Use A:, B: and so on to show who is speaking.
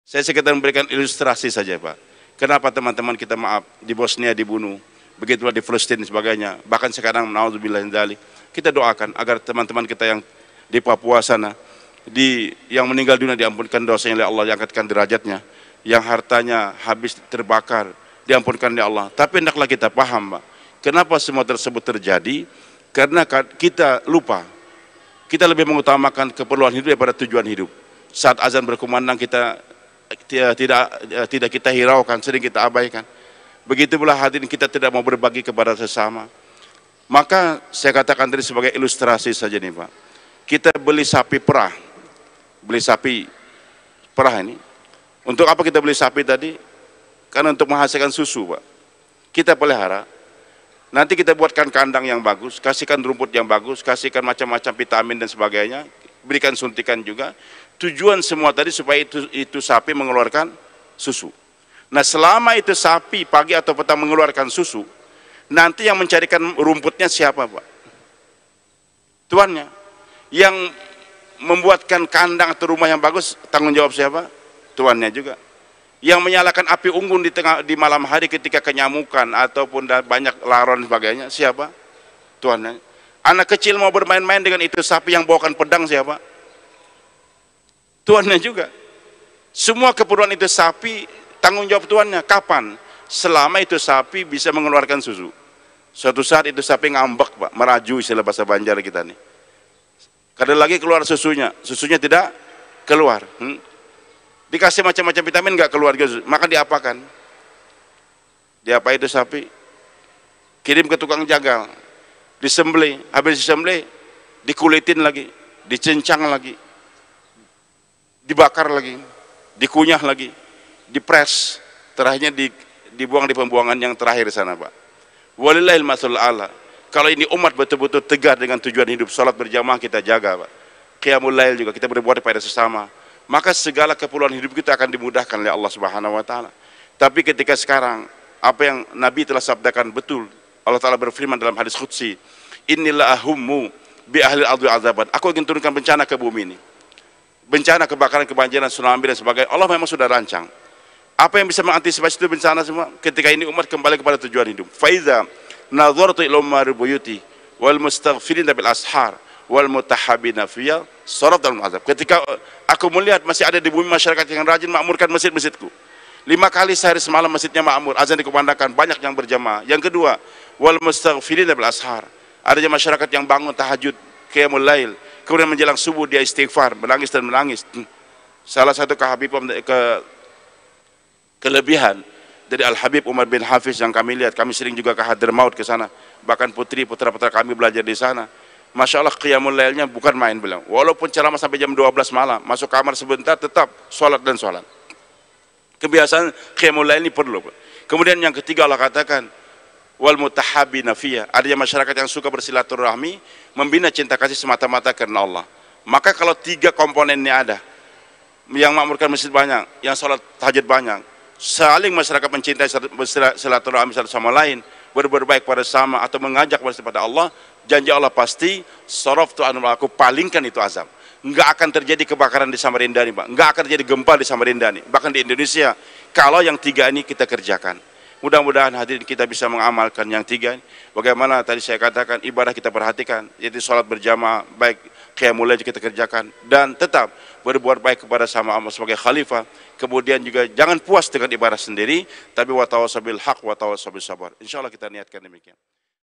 A: Saya sekedar memberikan ilustrasi saja Pak. Kenapa teman-teman kita maaf di Bosnia dibunuh, begitulah di Palestina dan sebagainya. Bahkan sekarang naudzubillah min dzalik. Kita doakan agar teman-teman kita yang di Papua sana, yang meninggal dunia diampunkan dosanya oleh Allah, diangkatkan derajatnya. Yang hartanya habis terbakar, diampunkan oleh Allah. Tapi hendaklah kita paham Pak, kenapa semua tersebut terjadi? Karena kita lupa. Kita lebih mengutamakan keperluan hidup daripada tujuan hidup. Saat azan berkumandang kita tidak kita hiraukan, sering kita abaikan. Begitu pula hadirin kita tidak mau berbagi kepada sesama. Maka saya katakan tadi sebagai ilustrasi saja nih Pak. Kita beli sapi perah. Beli sapi perah ini. Untuk apa kita beli sapi tadi? Karena untuk menghasilkan susu Pak. Kita pelihara. Nanti kita buatkan kandang yang bagus, kasihkan rumput yang bagus, kasihkan macam-macam vitamin dan sebagainya, berikan suntikan juga. Tujuan semua tadi supaya itu sapi mengeluarkan susu. Nah selama itu sapi pagi atau petang mengeluarkan susu, nanti yang mencarikan rumputnya siapa Pak? Tuannya. Yang membuatkan kandang atau rumah yang bagus, tanggung jawab siapa? Tuannya juga. Yang menyalakan api unggun di malam hari ketika kenyamukan ataupun banyak laron dan sebagainya, siapa? Tuannya. Anak kecil mau bermain-main dengan itu sapi yang bawakan pedang, siapa? Tuannya juga. Semua keperluan itu sapi, tanggung jawab tuannya. Kapan? Selama itu sapi bisa mengeluarkan susu. Suatu saat itu sapi ngambek Pak, meraju istilah bahasa Banjar kita nih. Kadang lagi keluar susunya tidak keluar. Dikasih macam-macam vitamin nggak keluar gitu, maka diapakan? Diapa itu sapi? Kirim ke tukang jagal, disembelih, habis disembelih, dikulitin lagi, dicincang lagi, dibakar lagi, dikunyah lagi, dipres, terakhirnya dibuang di pembuangan yang terakhir sana Pak. Walillahil matsalul a'la. Kalau ini umat betul-betul tegar dengan tujuan hidup, salat berjamaah kita jaga Pak. Qiyamul lail juga kita berbuat pada sesama. Maka segala keperluan hidup kita akan dimudahkan oleh Allah Subhanahu wa taala. Tapi ketika sekarang apa yang Nabi telah sabdakan betul, Allah taala berfirman dalam hadis qudsi, "Innila ahummu bi ahli al-ardi azaban." Aku ingin turunkan bencana ke bumi ini. Bencana, kebakaran, kebanjiran, tsunami dan sebagainya. Allah memang sudah rancang. Apa yang bisa mengantisipasi itu bencana semua? Ketika ini umat kembali kepada tujuan hidup. Faiza nadhartu ila umari buyuti wal mustaghfirin bil ashar wal mutahabbina fiyya sarat al azab. Ketika aku melihat masih ada di bumi masyarakat yang rajin makmurkan masjid-masjidku. 5 kali sehari semalam masjidnya makmur, azan dikumandangkan, banyak yang berjamaah. Yang kedua, wal mustaghfirin bil ashar. Adanya masyarakat yang bangun tahajud, qiyamul lail, kemudian menjelang subuh dia istighfar, menangis dan menangis. Salah satu kelebihan dari Al-Habib Umar bin Hafiz yang kami lihat, kami sering juga ke Hadramaut ke sana. Bahkan putra-putra kami belajar di sana. Masya Allah qiyamul lailnya bukan main bilang. Walaupun ceramah sampai jam 12 malam, masuk kamar sebentar tetap sholat dan sholat. Kebiasaan qiyamul lail ini perlu. Kemudian yang ketiga Allah katakan, wal mutahabbina fiyya. Ada masyarakat yang suka bersilaturahmi, membina cinta kasih semata-mata karena Allah. Maka kalau 3 komponennya ada, yang makmurkan masjid banyak, yang sholat tahajud banyak, saling masyarakat mencintai silaturahmi satu sama lain, berbuat baik pada sama atau mengajak kepada Allah, janji Allah pasti saraftu anhum, aku palingkan itu azab. Enggak akan terjadi kebakaran di Samarinda nih Pak, enggak akan terjadi gempa di Samarinda nih, bahkan di Indonesia, kalau yang 3 ini kita kerjakan. Mudah-mudahan hadirin kita bisa mengamalkan yang 3 ini. Bagaimana tadi saya katakan, ibadah kita perhatikan, yaitu sholat berjamaah, baik qiyamul lail kita kerjakan, dan tetap berbuat baik kepada sama Allah sebagai khalifah. Kemudian juga jangan puas dengan ibadah sendiri, tapi wa tawassaw bil haq wa tawassaw bis sabar. Insyaallah kita niatkan demikian.